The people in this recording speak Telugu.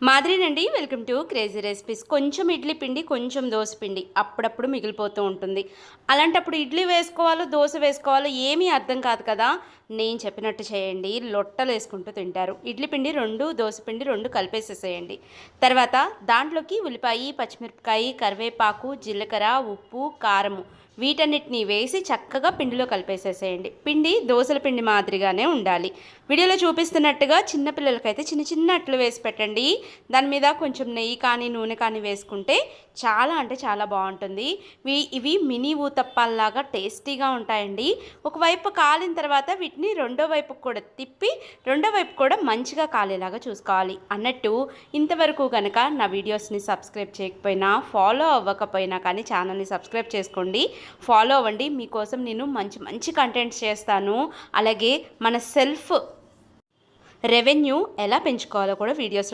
మాదిరినండి, వెల్కమ్ టు క్రేజీ రెసిపీస్. కొంచెం ఇడ్లీ పిండి, కొంచెం దోశ పిండి అప్పుడప్పుడు మిగిలిపోతూ ఉంటుంది. అలాంటప్పుడు ఇడ్లీ వేసుకోవాలో దోశ వేసుకోవాలో ఏమీ అర్థం కాదు కదా. నేను చెప్పినట్టు చేయండి, లొట్టలు వేసుకుంటూ తింటారు. ఇడ్లీ పిండి 2, దోశ పిండి 2 కలిపేసేసేయండి. తర్వాత దాంట్లోకి ఉల్లిపాయ, పచ్చిమిరపకాయ, కరివేపాకు, జీలకర్ర, ఉప్పు, కారము వీటన్నిటిని వేసి చక్కగా పిండిలో కలిపేసేసేయండి. పిండి దోశల పిండి మాదిరిగానే ఉండాలి. వీడియోలో చూపిస్తున్నట్టుగా చిన్నపిల్లలకైతే చిన్న చిన్న అట్లు వేసి పెట్టండి. దాని మీద కొంచెం నెయ్యి కానీ నూనె కానీ వేసుకుంటే చాలా అంటే చాలా బాగుంటుంది. ఇవి మినీ ఊతప్పాల్లాగా టేస్టీగా ఉంటాయండి. ఒకవైపు కాలిన తర్వాత వీటిని రెండో వైపుకు కూడా తిప్పి రెండో వైపు కూడా మంచిగా కాలేలాగా చూసుకోవాలి. అన్నట్టు ఇంతవరకు కనుక నా వీడియోస్ని సబ్స్క్రైబ్ చేయకపోయినా, ఫాలో అవ్వకపోయినా కానీ ఛానల్ని సబ్స్క్రైబ్ చేసుకోండి, ఫాలో అవ్వండి. మీకోసం నేను మంచి మంచి కంటెంట్స్ చేస్తాను. అలాగే మన సెల్ఫ్ రెవెన్యూ ఎలా పెంచుకోవాలో కూడా వీడియోస్లో